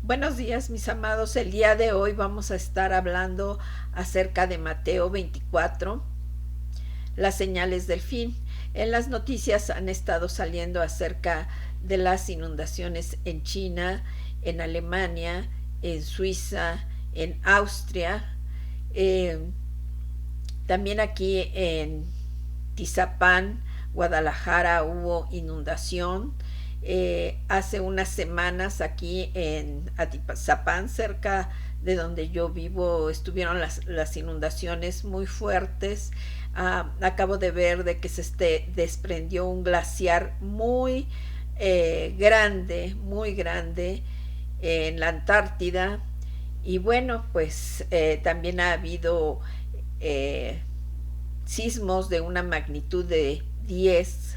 Buenos días, mis amados. El día de hoy vamos a estar hablando acerca de Mateo 24, las señales del fin. En las noticias han estado saliendo acerca de las inundaciones en China, en Alemania, en Suiza, en Austria, eh, también aquí en Tizapán, Guadalajara, hubo inundación. Hace unas semanas aquí en Atizapán, cerca de donde yo vivo, estuvieron las inundaciones muy fuertes. Acabo de ver de que se desprendió un glaciar muy grande en la Antártida. Y bueno, pues también ha habido eh, sismos de una magnitud de 10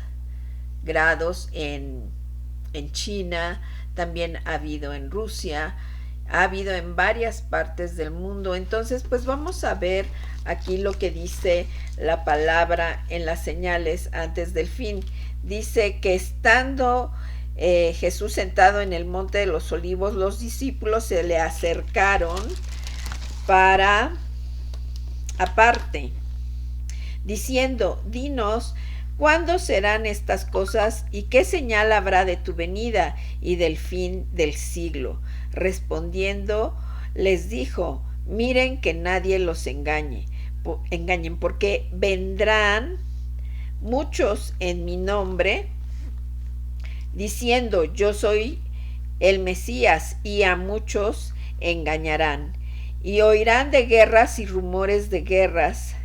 grados en China, también ha habido en Rusia, ha habido en varias partes del mundo. Entonces, pues vamos a ver aquí lo que dice la palabra en las señales antes del fin. Dice que estando Jesús sentado en el monte de los olivos, los discípulos se le acercaron para aparte, diciendo: dinos, ¿cuándo serán estas cosas y qué señal habrá de tu venida y del fin del siglo? Respondiendo, les dijo: miren que nadie los engañen, porque vendrán muchos en mi nombre, diciendo: yo soy el Mesías, y a muchos engañarán. Y oirán de guerras y rumores de guerras.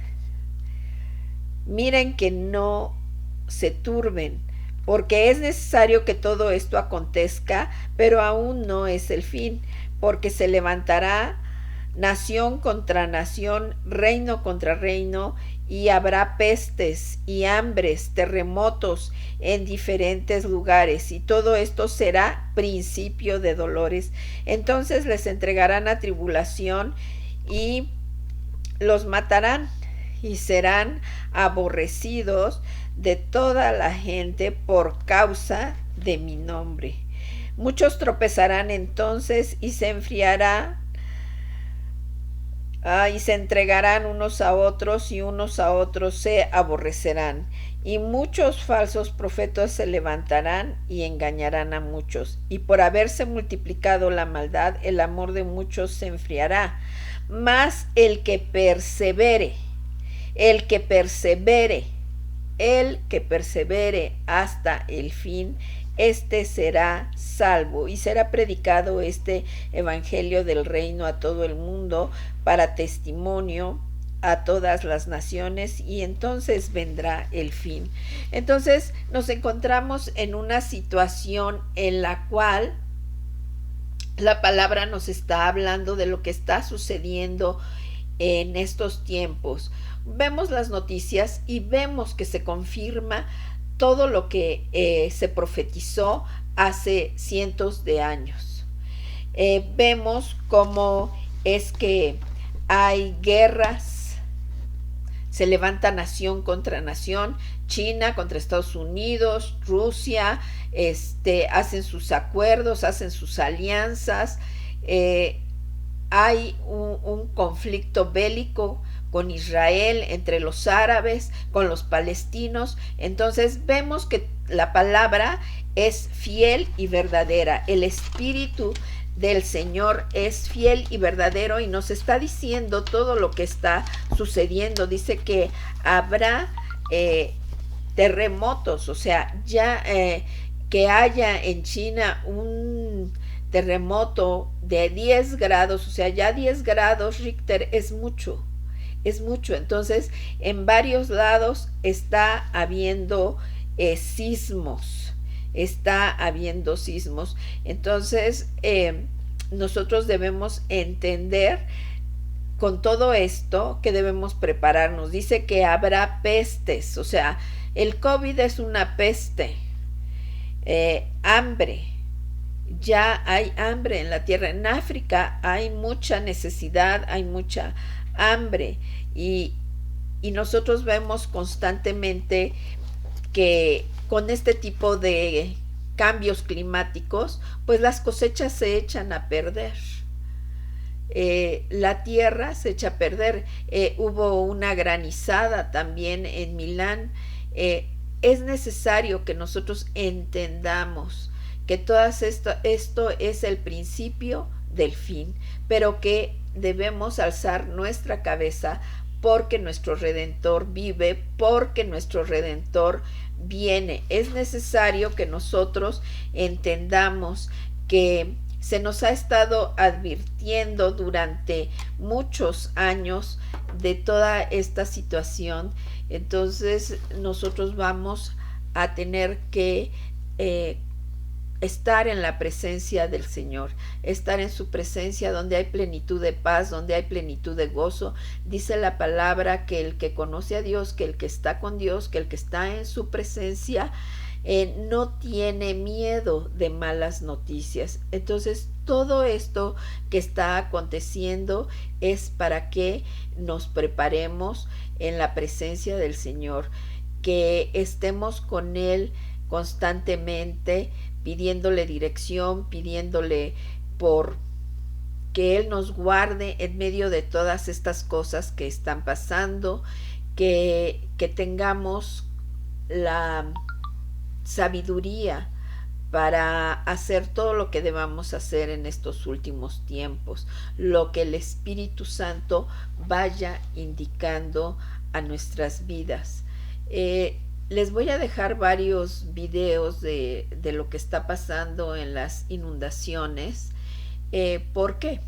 Miren que no se turben, porque es necesario que todo esto acontezca, pero aún no es el fin, porque se levantará nación contra nación, reino contra reino, y habrá pestes y hambres, terremotos en diferentes lugares, y todo esto será principio de dolores. Entonces les entregarán a tribulación y los matarán, y serán aborrecidos de toda la gente por causa de mi nombre. Muchos tropezarán entonces y se enfriará, y se entregarán unos a otros, y unos a otros se aborrecerán. Y muchos falsos profetas se levantarán y engañarán a muchos. Y por haberse multiplicado la maldad, el amor de muchos se enfriará. Mas el que persevere, el que persevere, el que persevere hasta el fin, este será salvo. Y será predicado este evangelio del reino a todo el mundo para testimonio a todas las naciones, y entonces vendrá el fin. Entonces nos encontramos en una situación en la cual la palabra nos está hablando de lo que está sucediendo en estos tiempos. Vemos las noticias y vemos que se confirma todo lo que se profetizó hace cientos de años. Vemos cómo es que hay guerras, se levanta nación contra nación, China contra Estados Unidos, Rusia, hacen sus acuerdos, hacen sus alianzas. Hay un conflicto bélico con Israel, entre los árabes, con los palestinos. Entonces vemos que la palabra es fiel y verdadera. El Espíritu del Señor es fiel y verdadero, y nos está diciendo todo lo que está sucediendo. Dice que habrá terremotos, o sea, ya que haya en China un terremoto de 10 grados, o sea, ya 10 grados Richter es mucho, es mucho. Entonces, en varios lados está habiendo sismos, está habiendo sismos. Entonces, nosotros debemos entender con todo esto que debemos prepararnos. Dice que habrá pestes, o sea, el COVID es una peste. Hambre, ya hay hambre en la tierra. En África hay mucha necesidad, hay mucha hambre, y nosotros vemos constantemente que con este tipo de cambios climáticos, pues las cosechas se echan a perder. La tierra se echa a perder. Hubo una granizada también en Milán. Es necesario que nosotros entendamos que esto es el principio del fin, pero que debemos alzar nuestra cabeza porque nuestro Redentor vive, porque nuestro Redentor viene. Es necesario que nosotros entendamos que se nos ha estado advirtiendo durante muchos años de toda esta situación. Entonces nosotros vamos a tener que estar en la presencia del Señor, estar en su presencia donde hay plenitud de paz, donde hay plenitud de gozo. Dice la palabra que el que conoce a Dios, que el que está con Dios, que el que está en su presencia, no tiene miedo de malas noticias. Entonces todo esto que está aconteciendo es para que nos preparemos en la presencia del Señor, que estemos con Él constantemente, pidiéndole dirección, pidiéndole por que Él nos guarde en medio de todas estas cosas que están pasando, que tengamos la sabiduría para hacer todo lo que debamos hacer en estos últimos tiempos, lo que el Espíritu Santo vaya indicando a nuestras vidas. Les voy a dejar varios videos de lo que está pasando en las inundaciones. ¿Por qué?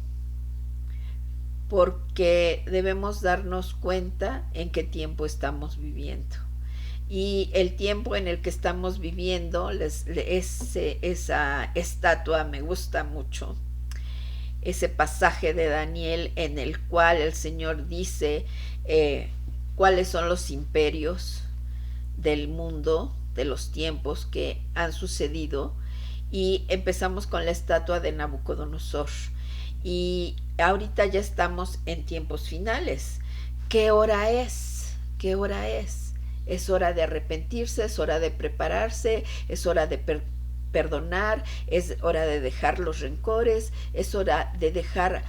Porque debemos darnos cuenta en qué tiempo estamos viviendo. Y el tiempo en el que estamos viviendo, esa estatua me gusta mucho, ese pasaje de Daniel en el cual el Señor dice cuáles son los imperios del mundo, de los tiempos que han sucedido, y empezamos con la estatua de Nabucodonosor. Y ahorita ya estamos en tiempos finales. ¿Qué hora es? ¿Qué hora es? Es hora de arrepentirse, es hora de prepararse, es hora de perdonar, es hora de dejar los rencores, es hora de dejar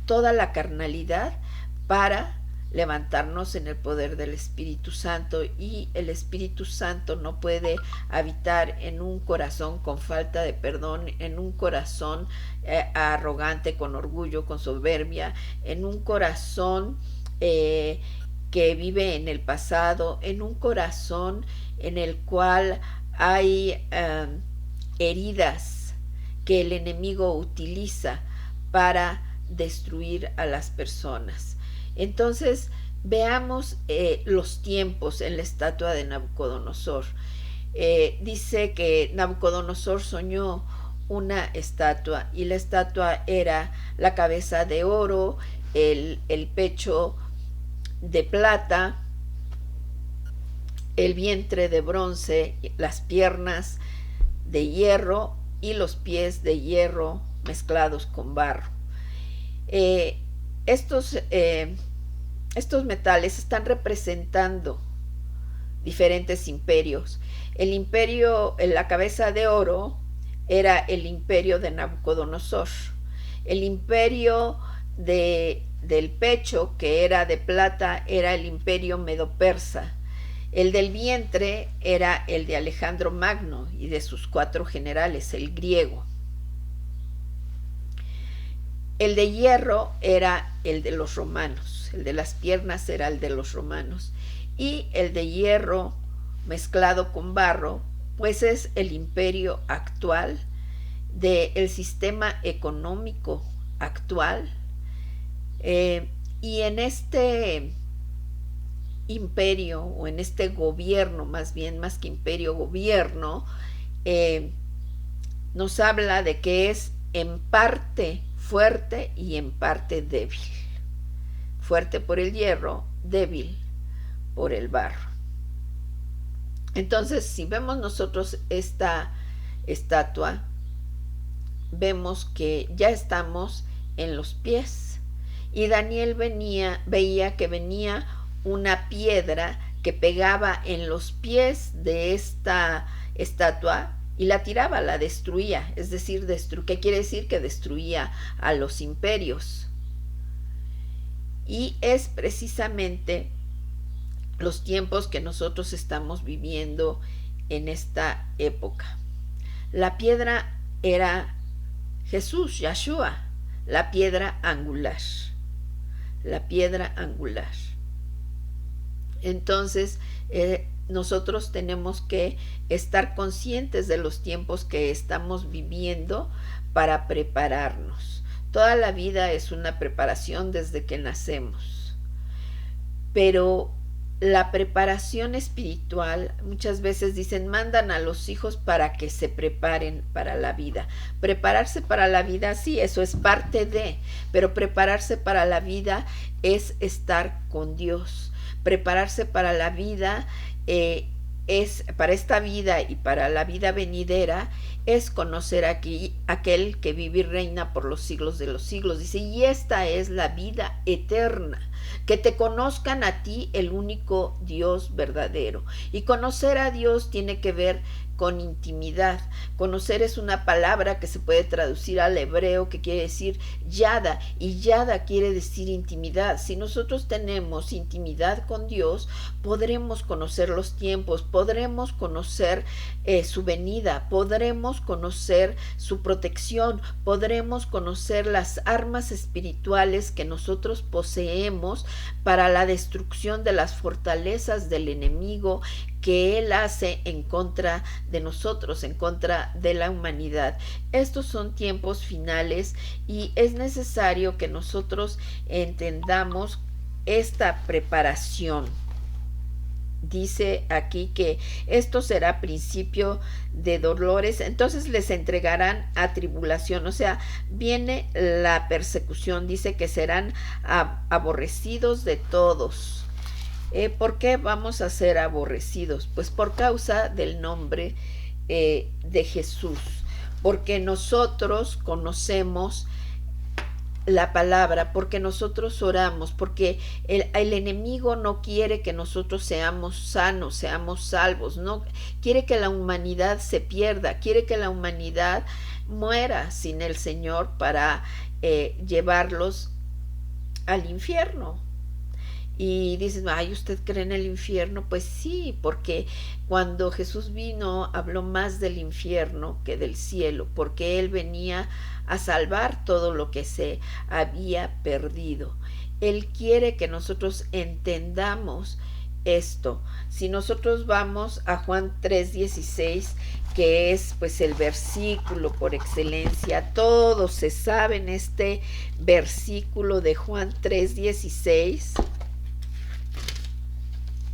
toda la carnalidad para levantarnos en el poder del Espíritu Santo. Y el Espíritu Santo no puede habitar en un corazón con falta de perdón, en un corazón arrogante, con orgullo, con soberbia, en un corazón que vive en el pasado, en un corazón en el cual hay heridas que el enemigo utiliza para destruir a las personas. Entonces veamos los tiempos en la estatua de Nabucodonosor. Dice que Nabucodonosor soñó una estatua, y la estatua era la cabeza de oro, el pecho de plata, el vientre de bronce, las piernas de hierro y los pies de hierro mezclados con barro. Estos metales están representando diferentes imperios. El imperio, la cabeza de oro, era el imperio de Nabucodonosor. El imperio del pecho, que era de plata, era el imperio medo-persa. El del vientre era el de Alejandro Magno y de sus 4 generales, el griego. El de hierro era el de los romanos, el de las piernas era el de los romanos, y el de hierro mezclado con barro, pues es el imperio actual del sistema económico actual. Y en este imperio, o en este gobierno, más bien, más que imperio, gobierno, nos habla de que es en parte fuerte y en parte débil. Fuerte por el hierro, débil por el barro. Entonces, si vemos nosotros esta estatua, vemos que ya estamos en los pies. Y Daniel veía que venía una piedra que pegaba en los pies de esta estatua, y la tiraba, la destruía, es decir, ¿qué quiere decir? Que destruía a los imperios. Y es precisamente los tiempos que nosotros estamos viviendo en esta época. La piedra era Jesús, Yahshua, la piedra angular, la piedra angular. Entonces, nosotros tenemos que estar conscientes de los tiempos que estamos viviendo para prepararnos. Toda la vida es una preparación desde que nacemos, pero la preparación espiritual, muchas veces dicen, mandan a los hijos para que se preparen para la vida. Prepararse para la vida, sí, eso es parte de, pero prepararse para la vida es estar con Dios. Prepararse para la vida es para esta vida y para la vida venidera, es conocer aquí aquel que vive y reina por los siglos de los siglos. Dice, y esta es la vida eterna, que te conozcan a ti, el único Dios verdadero. Y conocer a Dios tiene que ver con intimidad. Conocer es una palabra que se puede traducir al hebreo, que quiere decir yada, y yada quiere decir intimidad. Si nosotros tenemos intimidad con Dios, podremos conocer los tiempos, podremos conocer su venida, podremos conocer su protección, podremos conocer las armas espirituales que nosotros poseemos para la destrucción de las fortalezas del enemigo que él hace en contra de nosotros, en contra de la humanidad. Estos son tiempos finales y es necesario que nosotros entendamos esta preparación. Dice aquí que esto será principio de dolores, entonces les entregarán a tribulación, o sea, viene la persecución, dice que serán aborrecidos de todos. ¿Por qué vamos a ser aborrecidos? Pues por causa del nombre de Jesús, porque nosotros conocemos la palabra, porque nosotros oramos, porque el enemigo no quiere que nosotros seamos sanos, seamos salvos, no quiere que la humanidad se pierda, quiere que la humanidad muera sin el Señor para llevarlos al infierno. Y dices, ay, ¿usted cree en el infierno? Pues sí, porque cuando Jesús vino habló más del infierno que del cielo, porque Él venía a salvar todo lo que se había perdido. Él quiere que nosotros entendamos esto. Si nosotros vamos a Juan 3:16, que es pues el versículo por excelencia, todos se saben este versículo de Juan 3:16,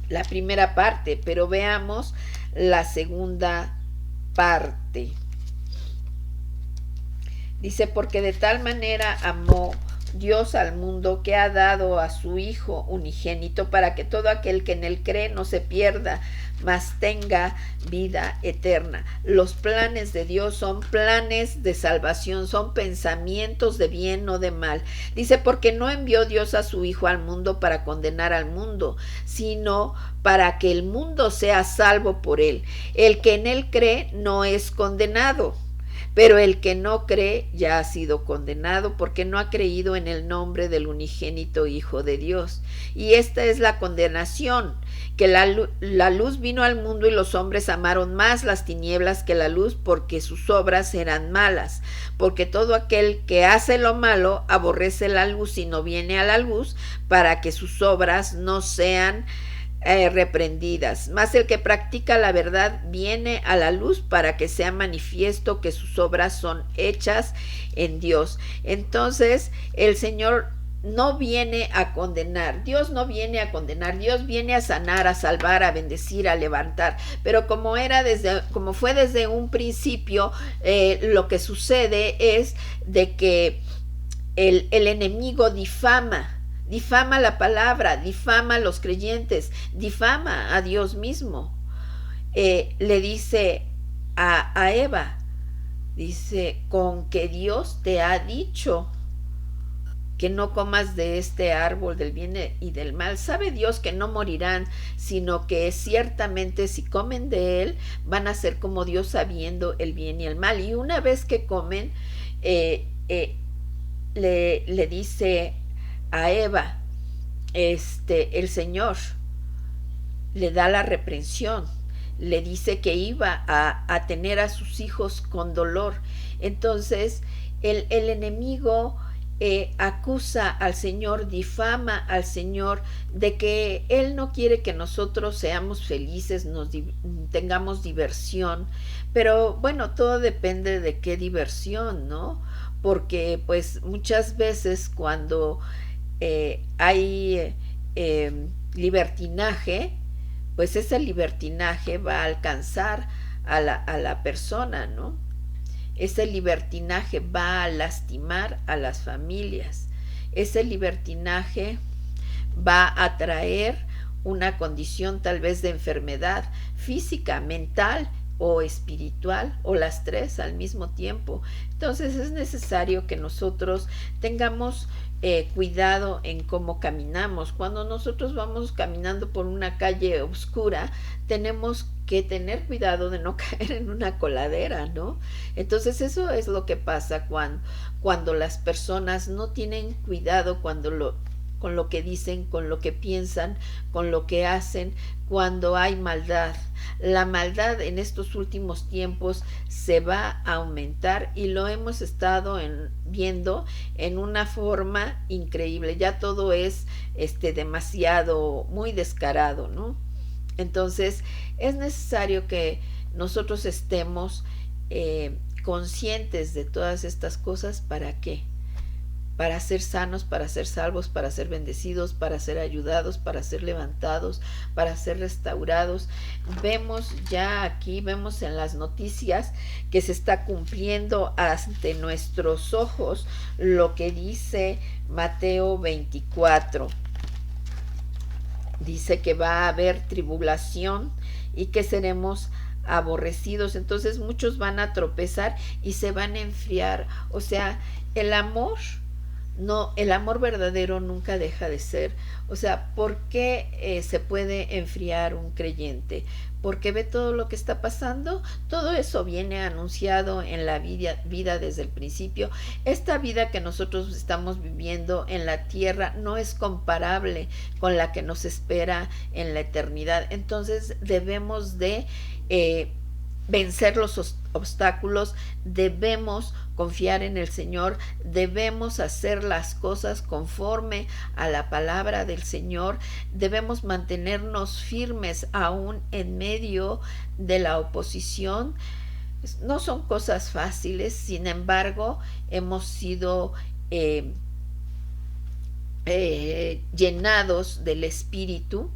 la primera parte, pero veamos la segunda parte. Dice, porque de tal manera amó Dios al mundo que ha dado a su Hijo unigénito para que todo aquel que en él cree no se pierda, mas tenga vida eterna. Los planes de Dios son planes de salvación, son pensamientos de bien, no de mal. Dice, porque no envió Dios a su Hijo al mundo para condenar al mundo, sino para que el mundo sea salvo por él. El que en él cree no es condenado, pero el que no cree ya ha sido condenado porque no ha creído en el nombre del unigénito Hijo de Dios. Y esta es la condenación, que la luz vino al mundo y los hombres amaron más las tinieblas que la luz porque sus obras eran malas. Porque todo aquel que hace lo malo aborrece la luz y no viene a la luz para que sus obras no sean reprendidas. Mas el que practica la verdad viene a la luz para que sea manifiesto que sus obras son hechas en Dios. Entonces el Señor no viene a condenar, Dios no viene a condenar, Dios viene a sanar, a salvar, a bendecir, a levantar. Pero como fue desde un principio, lo que sucede es de que el enemigo difama la palabra, difama a los creyentes, difama a Dios mismo. Le dice a Eva, dice, con que Dios te ha dicho que no comas de este árbol del bien y del mal. Sabe Dios que no morirán, sino que ciertamente si comen de él, van a ser como Dios sabiendo el bien y el mal. Y una vez que comen, eh, eh, le dice a Eva, el Señor le da la reprensión, le dice que iba a tener a sus hijos con dolor. Entonces el enemigo acusa al Señor, difama al Señor de que Él no quiere que nosotros seamos felices, tengamos diversión, pero bueno, todo depende de qué diversión, ¿no? Porque pues muchas veces cuando hay libertinaje, pues ese libertinaje va a alcanzar a la persona, ¿no? Ese libertinaje va a lastimar a las familias. Ese libertinaje va a traer una condición tal vez de enfermedad física, mental o espiritual, o las tres al mismo tiempo. Entonces es necesario que nosotros tengamos cuidado en cómo caminamos. Cuando nosotros vamos caminando por una calle oscura, tenemos que tener cuidado de no caer en una coladera, ¿no? Entonces eso es lo que pasa cuando las personas no tienen cuidado con lo que dicen, con lo que piensan, con lo que hacen, cuando hay maldad. La maldad en estos últimos tiempos se va a aumentar y lo hemos estado viendo en una forma increíble. Ya todo es demasiado, muy descarado, ¿no? Entonces es necesario que nosotros estemos conscientes de todas estas cosas. ¿Para qué? Para ser sanos, para ser salvos, para ser bendecidos, para ser ayudados, para ser levantados, para ser restaurados. Vemos ya aquí, vemos en las noticias que se está cumpliendo ante nuestros ojos lo que dice Mateo 24. Dice que va a haber tribulación y que seremos aborrecidos. Entonces muchos van a tropezar y se van a enfriar. O sea, el amor no, el amor verdadero nunca deja de ser. O sea, ¿por qué se puede enfriar un creyente? Porque ve todo lo que está pasando. Todo eso viene anunciado en la vida desde el principio. Esta vida que nosotros estamos viviendo en la tierra no es comparable con la que nos espera en la eternidad. Entonces debemos de vencer los obstáculos, debemos confiar en el Señor, debemos hacer las cosas conforme a la palabra del Señor, debemos mantenernos firmes aún en medio de la oposición. No son cosas fáciles, sin embargo, hemos sido llenados del Espíritu.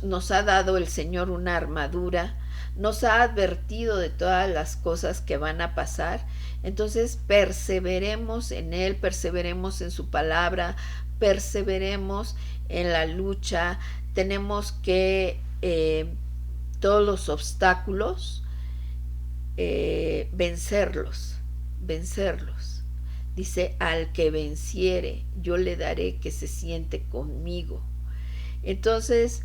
Nos ha dado el Señor una armadura, nos ha advertido de todas las cosas que van a pasar. Entonces perseveremos en Él, perseveremos en su palabra, perseveremos en la lucha. Tenemos que todos los obstáculos vencerlos. Dice, al que venciere, yo le daré que se siente conmigo. Entonces,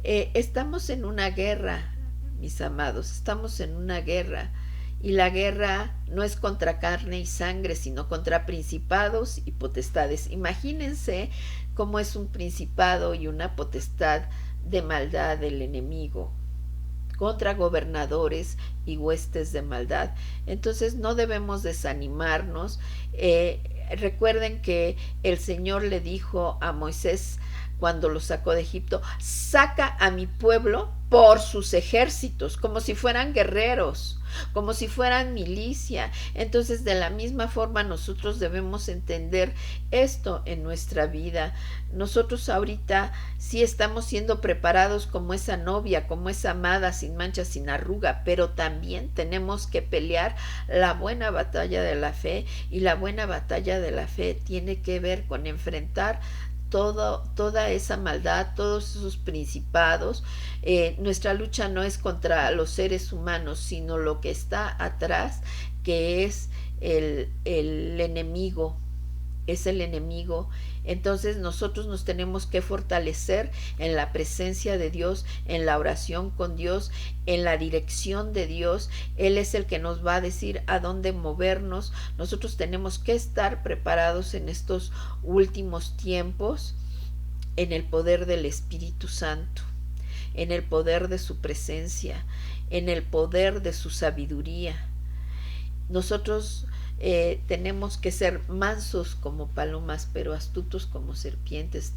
estamos en una guerra, mis amados, estamos en una guerra, y la guerra no es contra carne y sangre, sino contra principados y potestades. Imagínense cómo es un principado y una potestad de maldad del enemigo, contra gobernadores y huestes de maldad. Entonces no debemos desanimarnos. Recuerden que el Señor le dijo a Moisés cuando lo sacó de Egipto, saca a mi pueblo por sus ejércitos, como si fueran guerreros, como si fueran milicia. Entonces, de la misma forma, nosotros debemos entender esto en nuestra vida. Nosotros ahorita sí estamos siendo preparados como esa novia, como esa amada, sin mancha, sin arruga, pero también tenemos que pelear la buena batalla de la fe, y la buena batalla de la fe tiene que ver con enfrentar toda esa maldad, todos esos principados. Nuestra lucha no es contra los seres humanos, sino lo que está atrás, que es el enemigo, es el enemigo. Entonces nosotros nos tenemos que fortalecer en la presencia de Dios, en la oración con Dios, en la dirección de Dios. Él es el que nos va a decir a dónde movernos. Nosotros tenemos que estar preparados en estos últimos tiempos, en el poder del Espíritu Santo, en el poder de su presencia, en el poder de su sabiduría. Nosotros tenemos que ser mansos como palomas, pero astutos como serpientes.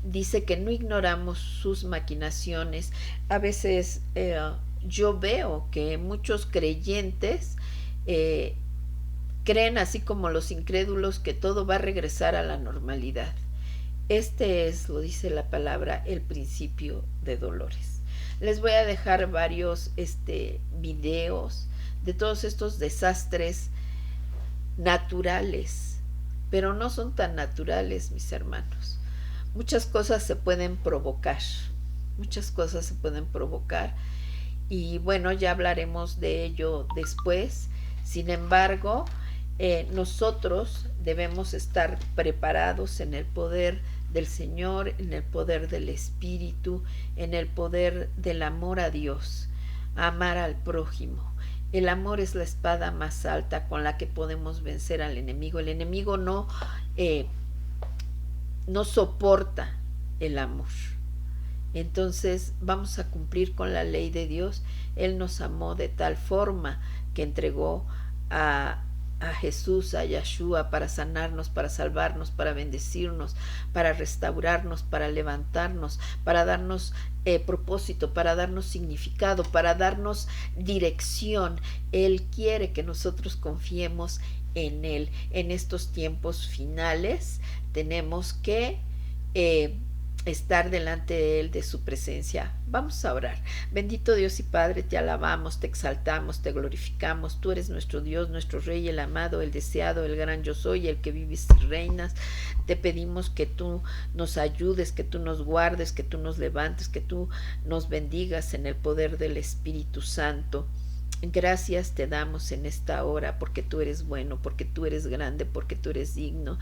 Dice que no ignoramos sus maquinaciones. A veces yo veo que muchos creyentes creen, así como los incrédulos, que todo va a regresar a la normalidad. Este es, lo dice la palabra, el principio de dolores. Les voy a dejar varios videos de todos estos desastres naturales, pero no son tan naturales, mis hermanos. Muchas cosas se pueden provocar, muchas cosas se pueden provocar, y bueno, ya hablaremos de ello después. Sin embargo, nosotros debemos estar preparados en el poder del Señor, en el poder del Espíritu, en el poder del amor a Dios, amar al prójimo. El amor es la espada más alta con la que podemos vencer al enemigo. El enemigo no soporta el amor. Entonces vamos a cumplir con la ley de Dios. Él nos amó de tal forma que entregó a Jesús, a Yeshua, para sanarnos, para salvarnos, para bendecirnos, para restaurarnos, para levantarnos, para darnos propósito, para darnos significado, para darnos dirección. Él quiere que nosotros confiemos en Él. En estos tiempos finales tenemos que estar delante de Él, de su presencia. Vamos a orar. Bendito Dios y Padre, te alabamos, te exaltamos, te glorificamos. Tú eres nuestro Dios, nuestro Rey, el amado, el deseado, el gran yo soy, el que vives y reinas. Te pedimos que tú nos ayudes, que tú nos guardes, que tú nos levantes, que tú nos bendigas en el poder del Espíritu Santo. Gracias te damos en esta hora, porque tú eres bueno, porque tú eres grande, porque tú eres digno.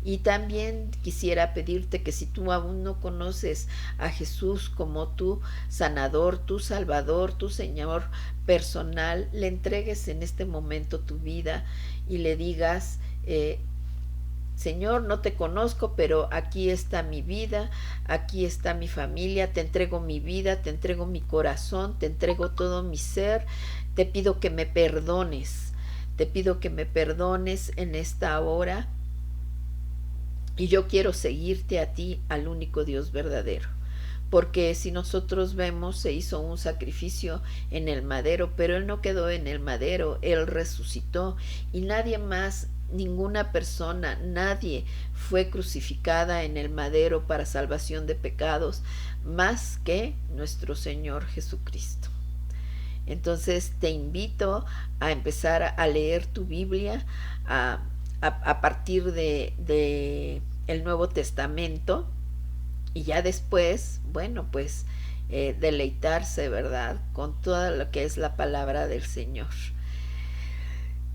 Y también quisiera pedirte que si tú aún no conoces a Jesús como tu sanador, tu salvador, tu Señor personal, le entregues en este momento tu vida y le digas: Señor, no te conozco, pero aquí está mi vida, aquí está mi familia, te entrego mi vida, te entrego mi corazón, te entrego todo mi ser. Te pido que me perdones, te pido que me perdones en esta hora, y yo quiero seguirte a ti, al único Dios verdadero. Porque si nosotros vemos, se hizo un sacrificio en el madero, pero Él no quedó en el madero, Él resucitó, y nadie más, ninguna persona, nadie fue crucificada en el madero para salvación de pecados, más que nuestro Señor Jesucristo. Entonces te invito a empezar a leer tu Biblia a partir de el Nuevo Testamento, y ya después, bueno, pues deleitarse, ¿verdad?, con todo lo que es la palabra del Señor.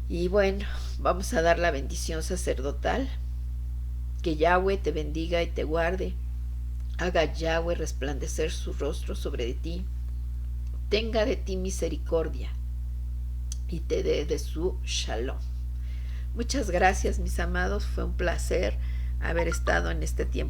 Y bueno, vamos a dar la bendición sacerdotal. Que Yahweh te bendiga y te guarde. Haga Yahweh resplandecer su rostro sobre ti. Tenga de ti misericordia y te dé de su shalom. Muchas gracias, mis amados. Fue un placer haber estado en este tiempo.